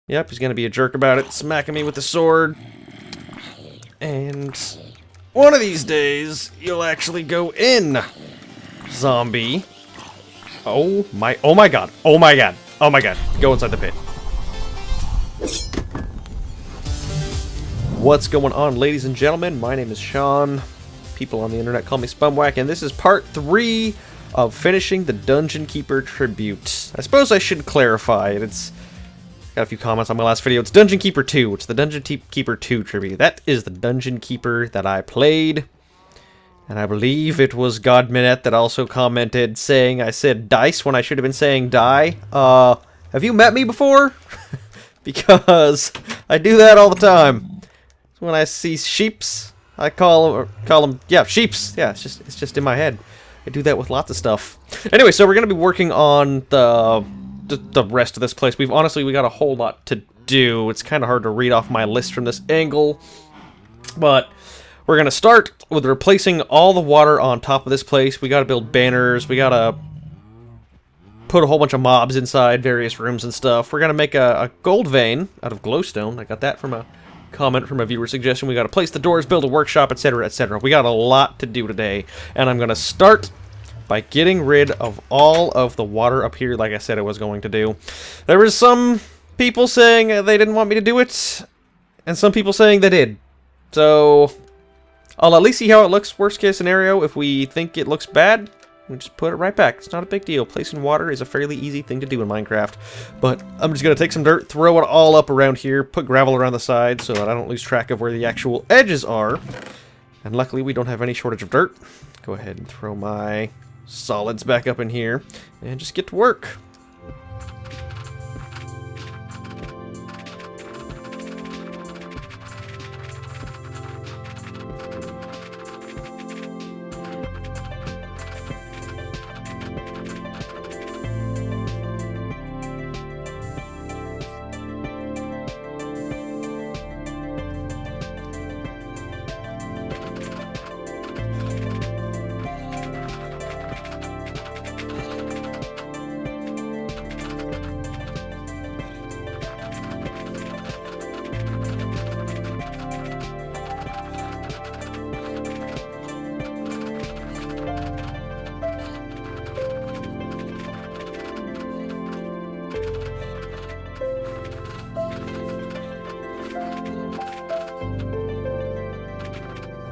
Yep, he's gonna be a jerk about it, smacking me with the sword. And one of these days, you'll actually go in, zombie. Oh my god, oh my god, oh my god. Go inside the pit. What's going on, ladies and gentlemen? My name is Sean. People on the internet call me Spumwack, and this is part 3 of finishing the Dungeon Keeper tribute. I suppose I should clarify it. It's got a few comments on my last video. It's Dungeon Keeper 2. It's the Dungeon Keeper 2 tribute. That is the Dungeon Keeper that I played. And I believe it was Godminette that also commented saying I said dice when I should have been saying die. Have you met me before? Because I do that all the time. So when I see sheeps, I call them, yeah, sheeps. Yeah, it's just in my head. I do that with lots of stuff. Anyway, so we're gonna be working on the rest of this place. We got a whole lot to do. It's kind of hard to read off my list from this angle, but we're gonna start with replacing all the water on top of this place. We gotta build banners. We gotta put a whole bunch of mobs inside various rooms and stuff. We're gonna make a gold vein out of glowstone. I got that from a comment from a viewer suggestion. We gotta place the doors, build a workshop, etc., etc. We got a lot to do today, and I'm gonna start by getting rid of all of the water up here, like I said I was going to do. There was some people saying they didn't want me to do it, and some people saying they did. So I'll at least see how it looks. Worst case scenario, if we think it looks bad, we just put it right back. It's not a big deal. Placing water is a fairly easy thing to do in Minecraft. But I'm just going to take some dirt, throw it all up around here, put gravel around the side so that I don't lose track of where the actual edges are. And luckily we don't have any shortage of dirt. Go ahead and throw my solids back up in here and just get to work.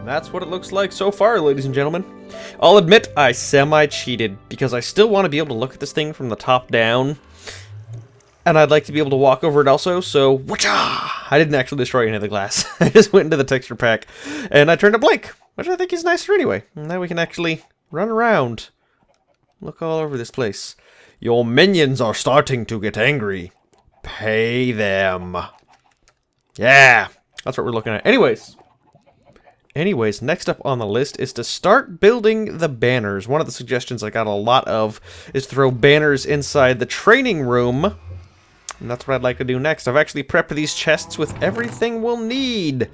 That's what it looks like so far, ladies and gentlemen. I'll admit I semi-cheated, because I still want to be able to look at this thing from the top down. And I'd like to be able to walk over it also, so whatcha! I didn't actually destroy any of the glass. I just went into the texture pack, and I turned it blank, which I think is nicer anyway. And now we can actually run around. Look all over this place. Your minions are starting to get angry. Pay them. Yeah, that's what we're looking at. Anyways, next up on the list is to start building the banners. One of the suggestions I got a lot of is to throw banners inside the training room. And that's what I'd like to do next. I've actually prepped these chests with everything we'll need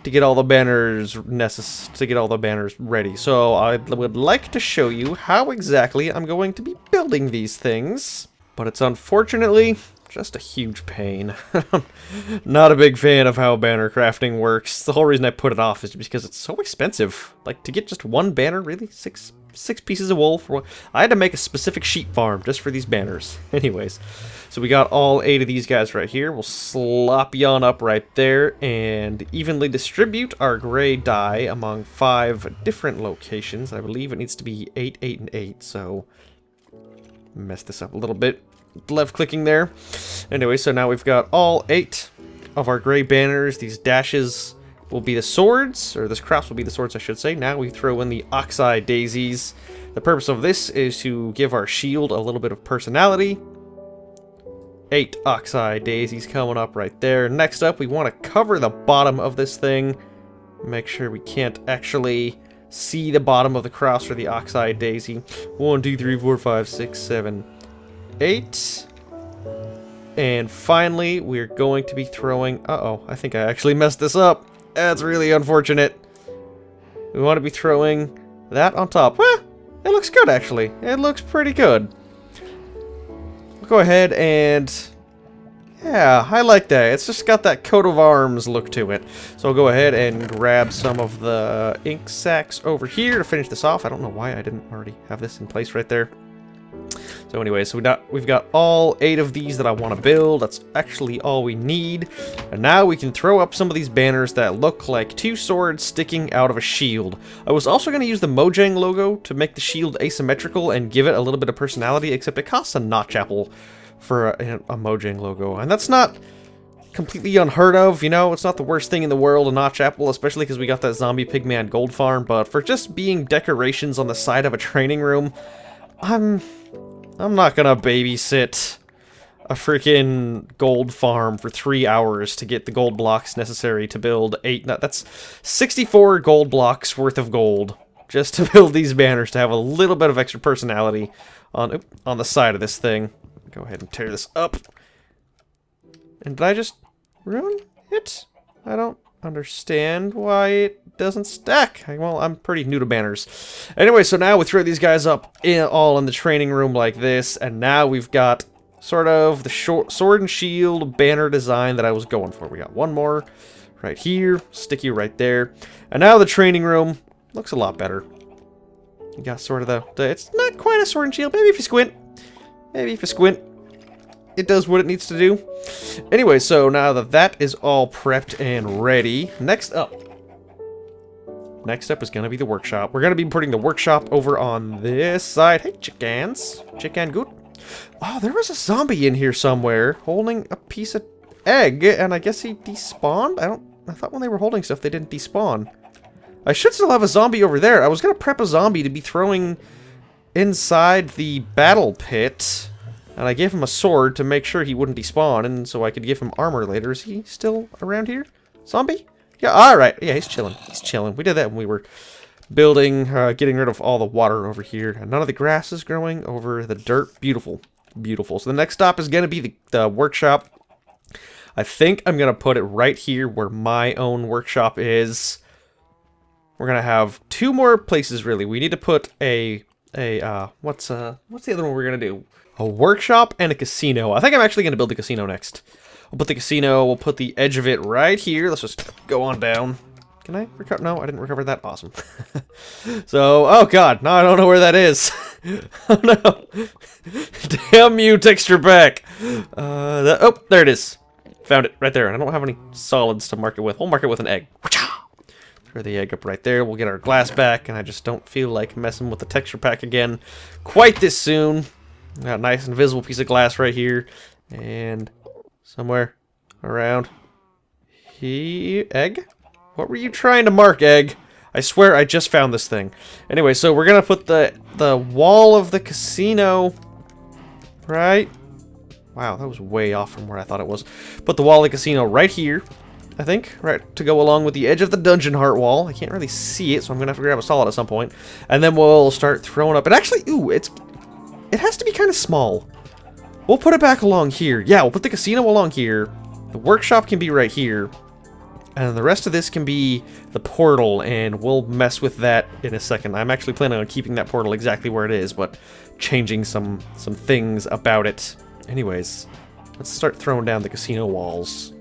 to get all the banners ready. So I would like to show you how exactly I'm going to be building these things. But it's unfortunately just a huge pain. Not a big fan of how banner crafting works. The whole reason I put it off is because it's so expensive. Like, to get just one banner, really? Six pieces of wool for one? I had to make a specific sheep farm just for these banners. Anyways, so we got all 8 of these guys right here. We'll slop you on up right there and evenly distribute our gray dye among 5 different locations. I believe it needs to be 8, 8, and 8, so mess this up a little bit. Left clicking there. Anyway, so now we've got all 8 of our gray banners. These dashes will be the swords, or this cross will be the swords, I should say. Now we throw in the oxeye daisies. The purpose of this is to give our shield a little bit of personality. 8 oxeye daisies coming up right there. Next up, we want to cover the bottom of this thing. Make sure we can't actually see the bottom of the cross or the oxeye daisy. 1, 2, 3, 4, 5, 6, 7, 8. And finally, we're going to be throwing... Uh-oh, I think I actually messed this up. That's really unfortunate. We want to be throwing that on top. Well, it looks good, actually. It looks pretty good. We'll go ahead and Yeah, I like that. It's just got that coat of arms look to it. So I'll go ahead and grab some of the ink sacks over here to finish this off. I don't know why I didn't already have this in place right there. So anyway, so we've got all 8 of these that I want to build. That's actually all we need. And now we can throw up some of these banners that look like 2 swords sticking out of a shield. I was also going to use the Mojang logo to make the shield asymmetrical and give it a little bit of personality, except it costs a notch apple for a Mojang logo. And that's not completely unheard of, you know? It's not the worst thing in the world, a notch apple, especially because we got that zombie pigman gold farm. But for just being decorations on the side of a training room, I'm not gonna babysit a freaking gold farm for 3 hours to get the gold blocks necessary to build 8. No, that's 64 gold blocks worth of gold just to build these banners to have a little bit of extra personality on the side of this thing. Go ahead and tear this up. And did I just ruin it? I don't understand why it doesn't stack. Well, I'm pretty new to banners. Anyway, so now we throw these guys up all in the training room like this, and now we've got sort of the sword and shield banner design that I was going for. We got one more right here, sticky right there, and now the training room looks a lot better. You got sort of the it's not quite a sword and shield. Maybe if you squint, it does what it needs to do. Anyway, so now that that is all prepped and ready, next up is going to be the workshop. We're going to be putting the workshop over on this side. Hey, chickens. Chicken good. Oh, there was a zombie in here somewhere holding a piece of egg, and I guess he despawned? I thought when they were holding stuff, they didn't despawn. I should still have a zombie over there. I was going to prep a zombie to be throwing inside the battle pit, and I gave him a sword to make sure he wouldn't despawn, and so I could give him armor later. Is he still around here? Zombie? Yeah, alright. Yeah, he's chilling. He's chilling. We did that when we were building, getting rid of all the water over here. And none of the grass is growing over the dirt. Beautiful. Beautiful. So the next stop is going to be the workshop. I think I'm going to put it right here where my own workshop is. We're going to have 2 more places, really. We need to put what's the other one we're going to do? A workshop and a casino. I think I'm actually going to build the casino next. We'll put the casino, we'll put the edge of it right here. Let's just go on down. Can I recover? No, I didn't recover that. Awesome. So, oh god, now I don't know where that is. Oh no. Damn you, texture pack. Oh, there it is. Found it right there. And I don't have any solids to mark it with. We'll mark it with an egg. Throw the egg up right there. We'll get our glass back, and I just don't feel like messing with the texture pack again quite this soon. Got a nice invisible piece of glass right here. And somewhere around here. Egg? What were you trying to mark, egg? I swear I just found this thing. Anyway, so we're gonna put the wall of the casino right. Wow, that was way off from where I thought it was. Put the wall of the casino right here, I think, right to go along with the edge of the dungeon heart wall. I can't really see it, so I'm gonna have to grab a solid at some point. And then we'll start throwing up. And actually, ooh, it has to be kind of small. We'll put it back along here. Yeah, we'll put the casino along here. The workshop can be right here. And the rest of this can be the portal, and we'll mess with that in a second. I'm actually planning on keeping that portal exactly where it is, but changing some things about it. Anyways, let's start throwing down the casino walls.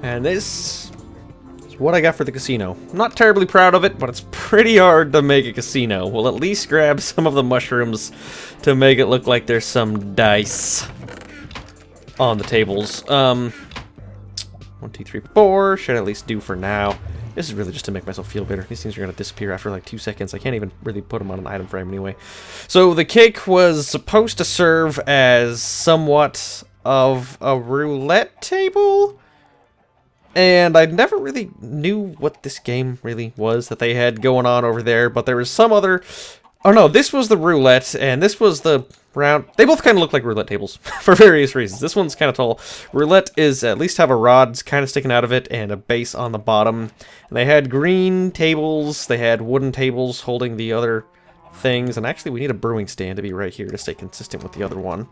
And this is what I got for the casino. I'm not terribly proud of it, but it's pretty hard to make a casino. We'll at least grab some of the mushrooms to make it look like there's some dice on the tables. 1, 2, 3, 4 should at least do for now. This is really just to make myself feel better. These things are going to disappear after like 2 seconds. I can't even really put them on an item frame anyway. So the cake was supposed to serve as somewhat of a roulette table? And I never really knew what this game really was that they had going on over there, but there was some other... Oh no, this was the roulette, and this was the round... They both kind of look like roulette tables, for various reasons. This one's kind of tall. Roulette is at least have a rod kind of sticking out of it, and a base on the bottom. And they had green tables, they had wooden tables holding the other things, and actually we need a brewing stand to be right here to stay consistent with the other one.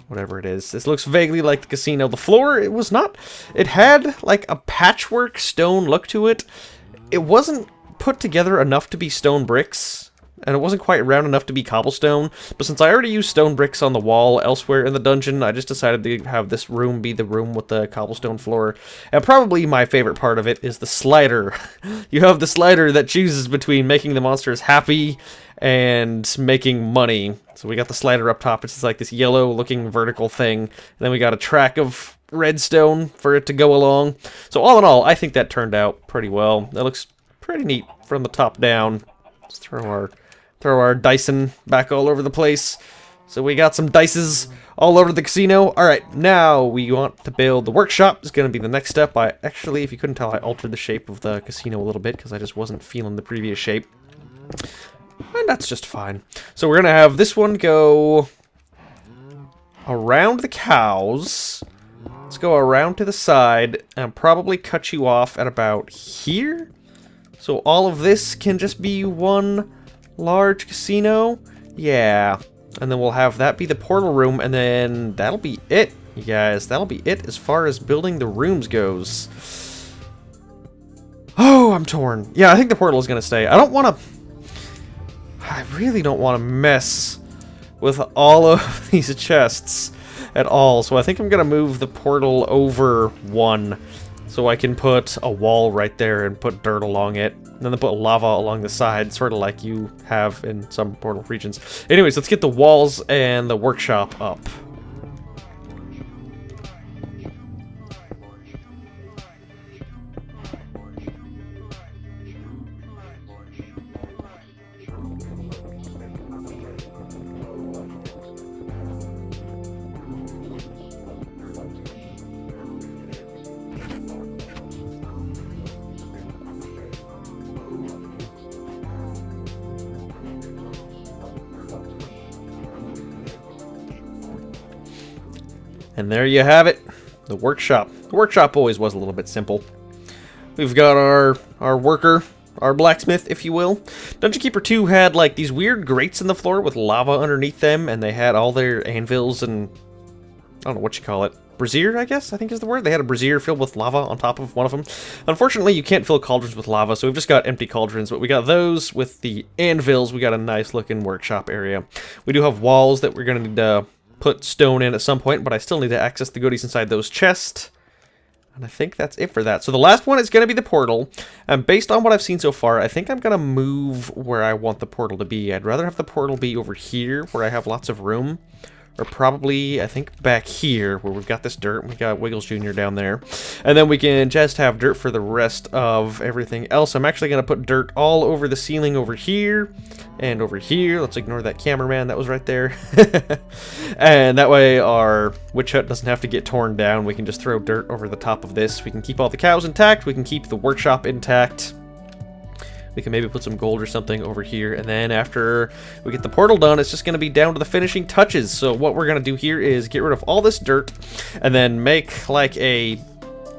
Whatever it is. This looks vaguely like the casino. The floor, it was not... It had, like, a patchwork stone look to it. It wasn't put together enough to be stone bricks. And it wasn't quite round enough to be cobblestone, but since I already used stone bricks on the wall elsewhere in the dungeon, I just decided to have this room be the room with the cobblestone floor. And probably my favorite part of it is the slider. You have the slider that chooses between making the monsters happy and making money. So we got the slider up top, it's just like this yellow-looking vertical thing, and then we got a track of redstone for it to go along. So all in all, I think that turned out pretty well. That looks pretty neat from the top down. Let's throw our Dyson back all over the place. So we got some dices all over the casino. Alright, now we want to build the workshop. Is going to be the next step. Actually, if you couldn't tell, I altered the shape of the casino a little bit because I just wasn't feeling the previous shape. And that's just fine. So we're going to have this one go around the cows. Let's go around to the side and probably cut you off at about here. So all of this can just be one large casino. Yeah. And then we'll have that be the portal room, and then that'll be it, you guys. That'll be it as far as building the rooms goes. Oh, I'm torn. Yeah, I think the portal is going to stay. I really don't want to mess with all of these chests at all. So I think I'm going to move the portal over one so I can put a wall right there and put dirt along it. And then put lava along the side, sort of like you have in some portal regions. Anyways, let's get the walls and the workshop up. And there you have it, the workshop. The workshop always was a little bit simple. We've got our worker, our blacksmith, if you will. Dungeon Keeper 2 had like these weird grates in the floor with lava underneath them, and they had all their anvils and I don't know what you call it. Brazier, I guess, I think is the word. They had a brazier filled with lava on top of one of them. Unfortunately, you can't fill cauldrons with lava, so we've just got empty cauldrons, but we got those with the anvils. We got a nice looking workshop area. We do have walls that we're going to need to put stone in at some point, but I still need to access the goodies inside those chests. And I think that's it for that. So the last one is going to be the portal. And based on what I've seen so far, I think I'm going to move where I want the portal to be. I'd rather have the portal be over here where I have lots of room. Or probably, I think, back here where we've got this dirt. We got Wiggles Jr. down there. And then we can just have dirt for the rest of everything else. I'm actually going to put dirt all over the ceiling over here. And over here. Let's ignore that cameraman that was right there. And that way our witch hut doesn't have to get torn down. We can just throw dirt over the top of this. We can keep all the cows intact. We can keep the workshop intact. We can maybe put some gold or something over here. And then after we get the portal done, it's just going to be down to the finishing touches. So what we're going to do here is get rid of all this dirt and then make like a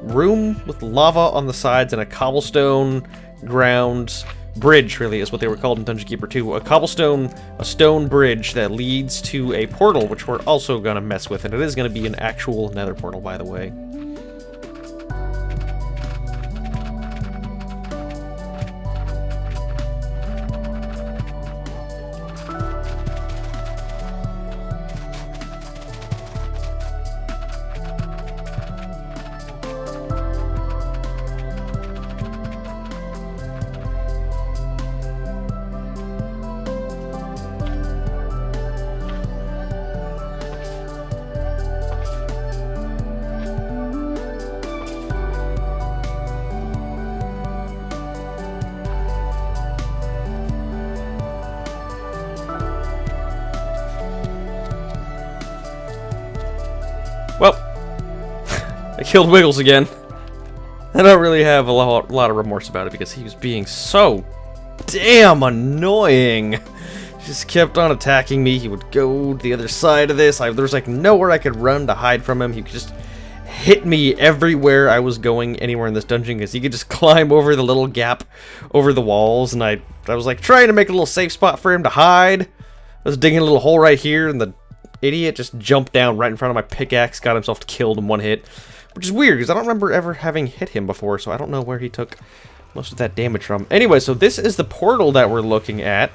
room with lava on the sides and a cobblestone ground bridge, really, is what they were called in Dungeon Keeper 2. A stone bridge that leads to a portal, which we're also going to mess with. And it is going to be an actual nether portal, by the way. Well, I killed Wiggles again. I don't really have a lot of remorse about it because he was being so damn annoying. He just kept on attacking me. He would go to the other side of this. There was like nowhere I could run to hide from him. He could just hit me everywhere I was going anywhere in this dungeon because he could just climb over the little gap over the walls, and I was like trying to make a little safe spot for him to hide. I was digging a little hole right here, and the idiot just jumped down right in front of my pickaxe, got himself killed in one hit, which is weird because I don't remember ever having hit him before, so I don't know where he took most of that damage from. Anyway, so this is the portal that we're looking at.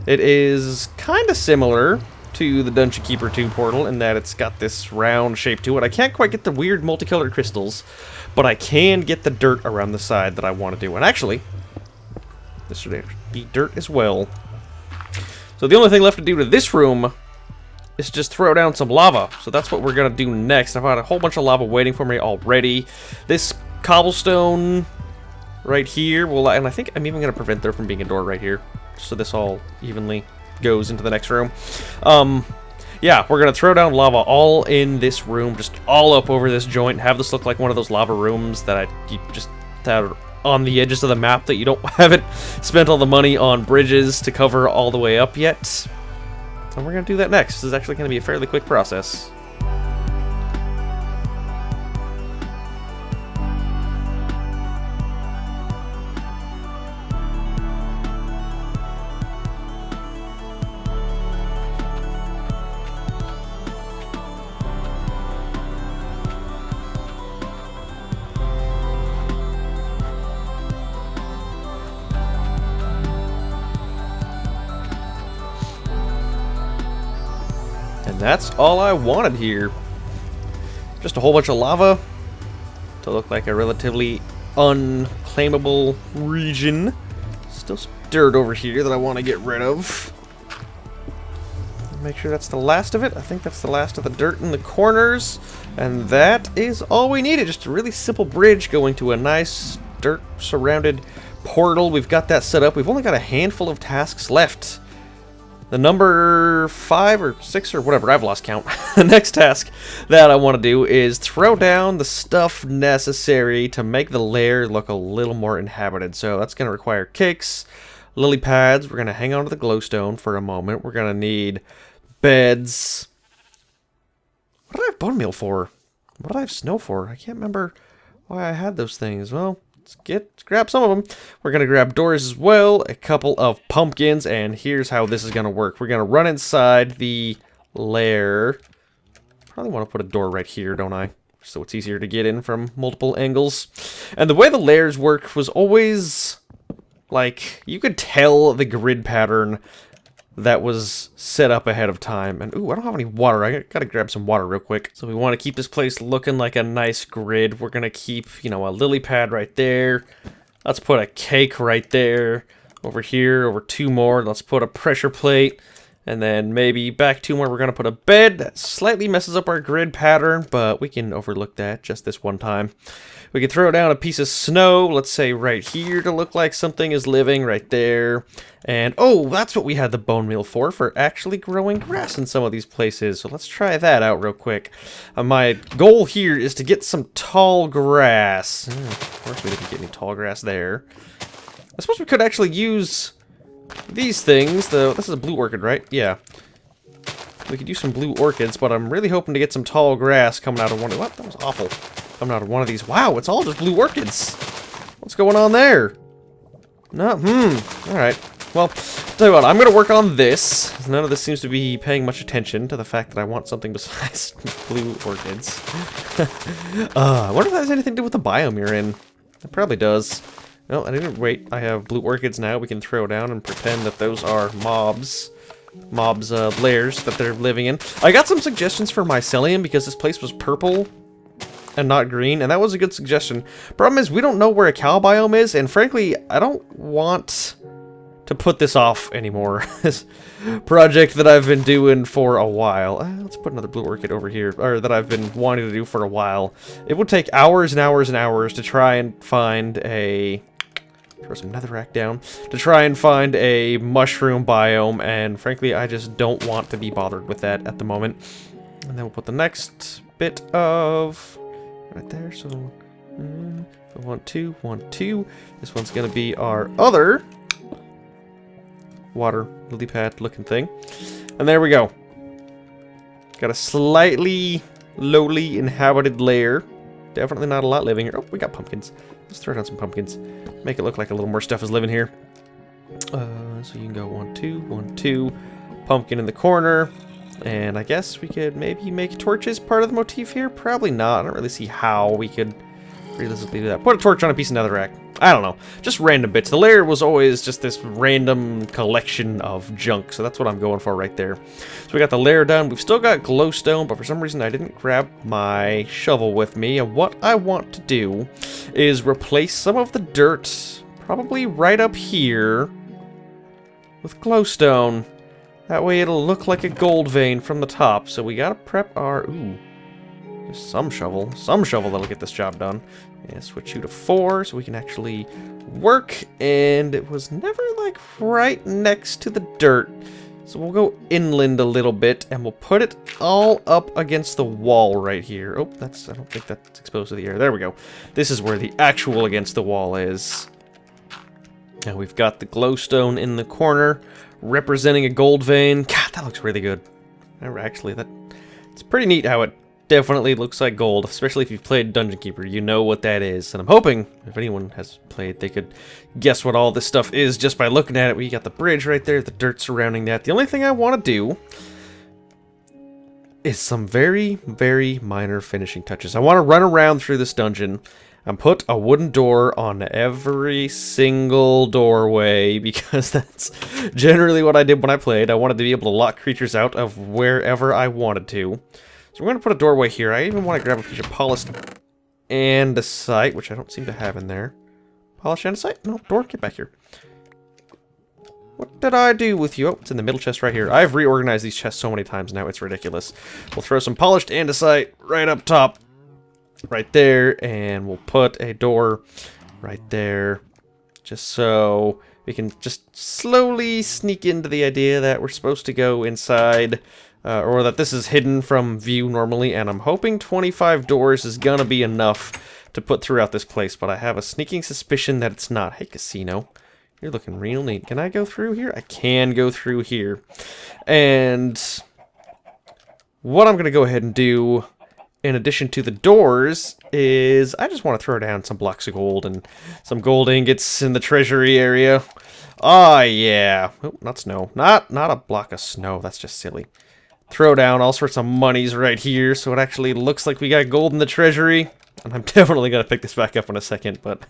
It is kind of similar to the Dungeon Keeper 2 portal in that it's got this round shape to it. I can't quite get the weird multicolored crystals, but I can get the dirt around the side that I want to do. And actually, this should be dirt as well. So the only thing left to do to this room is just throw down some lava. So that's what we're going to do next. I've got a whole bunch of lava waiting for me already. This cobblestone right here will, and I think I'm even going to prevent there from being a door right here, so this all evenly goes into the next room. Yeah, we're gonna throw down lava all in this room, just all up over this joint, have this look like one of those lava rooms that you just have on the edges of the map that you haven't spent all the money on bridges to cover all the way up yet. And we're gonna do that next. This is actually gonna be a fairly quick process. And that's all I wanted here. Just a whole bunch of lava to look like a relatively unclaimable region. Still some dirt over here that I want to get rid of. Make sure that's the last of it. I think that's the last of the dirt in the corners. And that is all we needed. Just a really simple bridge going to a nice dirt-surrounded portal. We've got that set up. We've only got a handful of tasks left. The number 5 or 6 or whatever, I've lost count. The next task that I want to do is throw down the stuff necessary to make the lair look a little more inhabited. So that's going to require cakes, lily pads. We're going to hang on to the glowstone for a moment. We're going to need beds. What did I have bone meal for? What did I have snow for? I can't remember why I had those things. Well, let's grab some of them. We're going to grab doors as well, a couple of pumpkins, and here's how this is going to work. We're going to run inside the lair. Probably want to put a door right here, don't I? So it's easier to get in from multiple angles. And the way the lairs work was always, like, you could tell the grid pattern that was set up ahead of time. And, ooh, I don't have any water. I gotta grab some water real quick. So we want to keep this place looking like a nice grid. We're gonna keep, you know, a lily pad right there. Let's put a cake right there. Over here, over 2 more. Let's put a pressure plate. And then maybe back 2 more. We're gonna put a bed. That slightly messes up our grid pattern, but we can overlook that just this one time. We can throw down a piece of snow, let's say right here, to look like something is living right there. And, oh, that's what we had the bone meal for actually growing grass in some of these places. So let's try that out real quick. My goal here is to get some tall grass. Of course we didn't get any tall grass there. I suppose we could actually use these things. This is a blue orchid, right? Yeah. We could use some blue orchids, but I'm really hoping to get some tall grass coming out of one of... What? That was awful. Coming out of one of these. Wow, it's all just blue orchids. What's going on there? No, alright. Well, tell you what, I'm going to work on this. None of this seems to be paying much attention to the fact that I want something besides blue orchids. I wonder if that has anything to do with the biome you're in. It probably does. Well, I didn't wait. I have blue orchids now. We can throw down and pretend that those are mobs' lairs that they're living in. I got some suggestions for mycelium because this place was purple and not green, and that was a good suggestion. Problem is, we don't know where a cow biome is, and frankly, I don't want to put this off anymore. This project that I've been doing for a while. Let's put another blue orchid over here, or that I've been wanting to do for a while. It would take hours and hours and hours to try and find a... Throw some netherrack down. To try and find a mushroom biome, and frankly, I just don't want to be bothered with that at the moment. And then we'll put the next bit of... right there, so... So 1, 2, 1, 2. This one's going to be our other water lily pad looking thing. And there we go. Got a slightly lowly inhabited layer. Definitely not a lot living here. Oh, we got pumpkins. Let's throw down some pumpkins. Make it look like a little more stuff is living here. So you can go 1, 2, 1, 2. Pumpkin in the corner. And I guess we could maybe make torches part of the motif here. Probably not. I don't really see how we could realistically do that. Put a torch on a piece of netherrack. I don't know. Just random bits. The layer was always just this random collection of junk. So that's what I'm going for right there. So we got the layer done. We've still got glowstone, but for some reason I didn't grab my shovel with me. And what I want to do is replace some of the dirt, probably right up here, with glowstone. That way it'll look like a gold vein from the top. So we gotta prep our... Ooh. Some shovel that'll get this job done. And switch you to 4 so we can actually work. And it was never like right next to the dirt. So we'll go inland a little bit and we'll put it all up against the wall right here. Oh, I don't think that's exposed to the air. There we go. This is where the actual against the wall is. And we've got the glowstone in the corner representing a gold vein. God, that looks really good. Actually, it's pretty neat how it definitely looks like gold, especially if you've played Dungeon Keeper. You know what that is. And I'm hoping, if anyone has played, they could guess what all this stuff is just by looking at it. We got the bridge right there, the dirt surrounding that. The only thing I want to do is some very, very minor finishing touches. I want to run around through this dungeon and put a wooden door on every single doorway, because that's generally what I did when I played. I wanted to be able to lock creatures out of wherever I wanted to. So we're going to put a doorway here. I even want to grab a piece of polished andesite, which I don't seem to have in there. Polished andesite? No, door, get back here. What did I do with you? Oh, it's in the middle chest right here. I've reorganized these chests so many times now, it's ridiculous. We'll throw some polished andesite right up top. Right there, and we'll put a door right there. Just so we can just slowly sneak into the idea that we're supposed to go inside. Or that this is hidden from view normally, and I'm hoping 25 doors is gonna be enough to put throughout this place, but I have a sneaking suspicion that it's not. Hey, casino, you're looking real neat. Can I go through here? I can go through here. And what I'm gonna go ahead and do, in addition to the doors, is I just want to throw down some blocks of gold and some gold ingots in the treasury area. Oh, yeah. Oh, not snow. Not a block of snow. That's just silly. Throw down all sorts of monies right here so it actually looks like we got gold in the treasury. And I'm definitely going to pick this back up in a second, but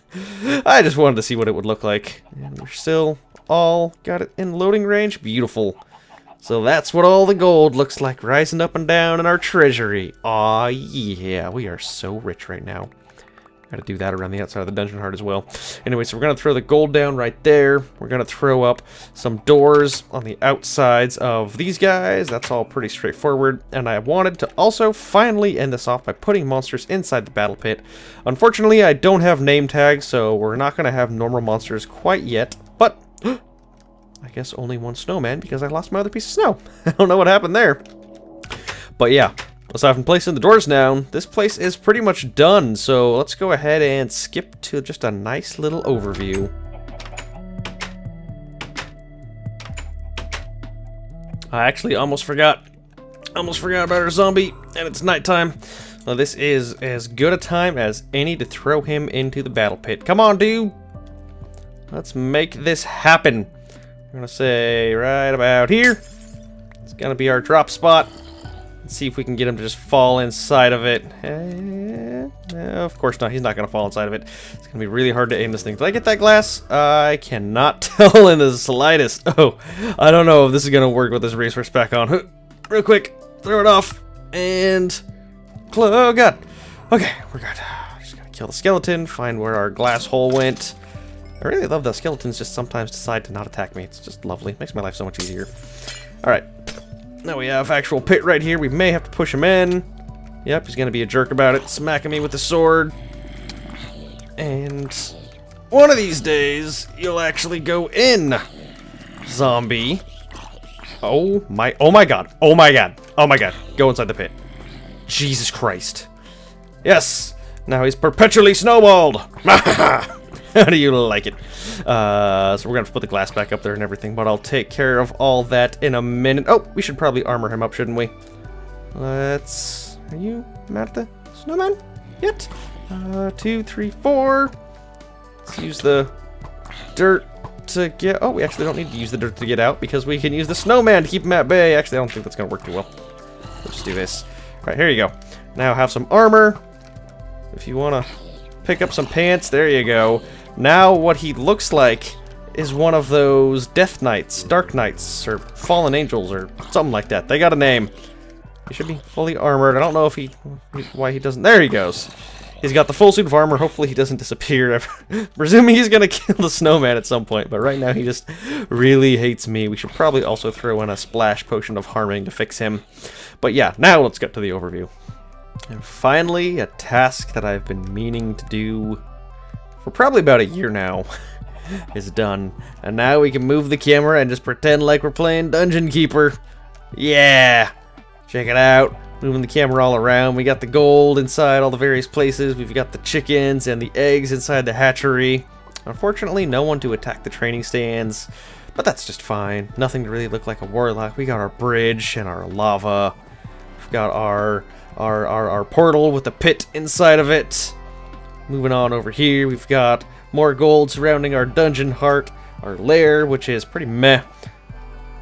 I just wanted to see what it would look like. And we're still all got it in loading range. Beautiful. So that's what all the gold looks like rising up and down in our treasury. Aw, yeah, we are so rich right now. Gotta do that around the outside of the dungeon heart as well. Anyway, so we're gonna throw the gold down right there. We're gonna throw up some doors on the outsides of these guys. That's all pretty straightforward. And I wanted to also finally end this off by putting monsters inside the battle pit. Unfortunately, I don't have name tags, so we're not gonna have normal monsters quite yet. But I guess only one snowman, because I lost my other piece of snow. I don't know what happened there. But yeah. Aside from placing the doors down, this place is pretty much done, so let's go ahead and skip to just a nice little overview. I actually almost forgot about our zombie, and it's nighttime. Well, this is as good a time as any to throw him into the battle pit. Come on, dude! Let's make this happen. We're gonna say right about here. It's gonna be our drop spot. Let's see if we can get him to just fall inside of it. Of course not. He's not going to fall inside of it. It's going to be really hard to aim this thing. Did I get that glass? I cannot tell in the slightest. Oh, I don't know if this is going to work with this resource back on. Real quick. Throw it off. And... Oh, God. Okay, we're good. Just got to kill the skeleton. Find where our glass hole went. I really love that skeletons just sometimes decide to not attack me. It's just lovely. Makes my life so much easier. Alright. Now we have actual pit right here. We may have to push him in. Yep, he's going to be a jerk about it. Smacking me with the sword. And one of these days, you'll actually go in, zombie. Oh my god. Oh my god. Oh my god. Go inside the pit. Jesus Christ. Yes. Now he's perpetually snowballed! How do you like it? So we're gonna have to put the glass back up there and everything, but I'll take care of all that in a minute. Oh, we should probably armor him up, shouldn't we? Let's... Are you mad at the snowman yet? 2, 3, 4. Let's use the dirt to get... Oh, we actually don't need to use the dirt to get out because we can use the snowman to keep him at bay. Actually, I don't think that's gonna work too well. Let's just do this. All right, here you go. Now have some armor. If you want to pick up some pants, there you go. Now what he looks like is one of those Death Knights, Dark Knights, or Fallen Angels, or something like that. They got a name. He should be fully armored. I don't know if why he doesn't. There he goes. He's got the full suit of armor. Hopefully he doesn't disappear. Presuming he's gonna kill the snowman at some point, but right now he just really hates me. We should probably also throw in a splash potion of harming to fix him. But yeah, now let's get to the overview. And finally, a task that I've been meaning to do for probably about a year now is done. And now we can move the camera and just pretend like we're playing Dungeon Keeper. Yeah! Check it out. Moving the camera all around. We got the gold inside all the various places. We've got the chickens and the eggs inside the hatchery. Unfortunately, no one to attack the training stands, but that's just fine. Nothing to really look like a warlock. We got our bridge and our lava. We've got our portal with the pit inside of it. Moving on over here, we've got more gold surrounding our dungeon heart, our lair, which is pretty meh.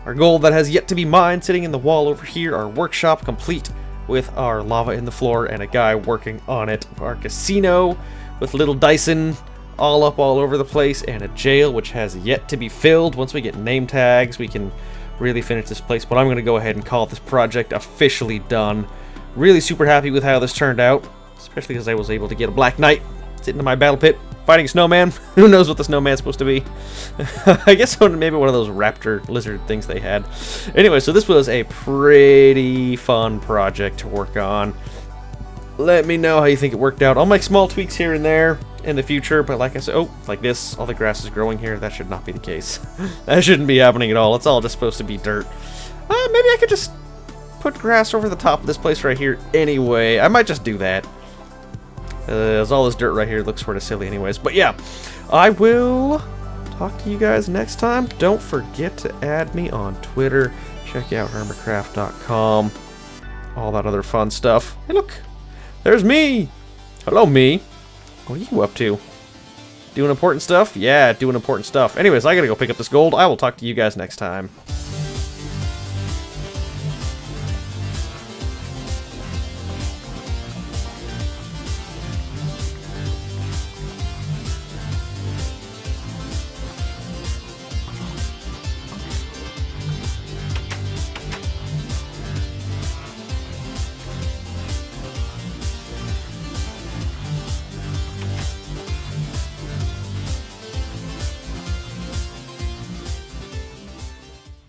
Our gold that has yet to be mined sitting in the wall over here, our workshop complete with our lava in the floor and a guy working on it. Our casino with little Dyson all up all over the place, and a jail which has yet to be filled. Once we get name tags, we can really finish this place, but I'm going to go ahead and call this project officially done. Really super happy with how this turned out, especially because I was able to get a Black Knight sitting in my battle pit fighting a snowman. Who knows what the snowman's supposed to be? I guess maybe one of those raptor lizard things they had. Anyway, so this was a pretty fun project to work on. Let me know how you think it worked out. I'll make small tweaks here and there in the future, but like I said, oh, like this, all the grass is growing here. That should not be the case. That shouldn't be happening at all. It's all just supposed to be dirt. Maybe I could just put grass over the top of this place right here anyway. I might just do that. As all this dirt right here looks sort of silly anyways. But yeah, I will talk to you guys next time. Don't forget to add me on Twitter. Check out hermitcraft.com. All that other fun stuff. Hey, look. There's me. Hello, me. What are you up to? Doing important stuff? Yeah, doing important stuff. Anyways, I gotta go pick up this gold. I will talk to you guys next time.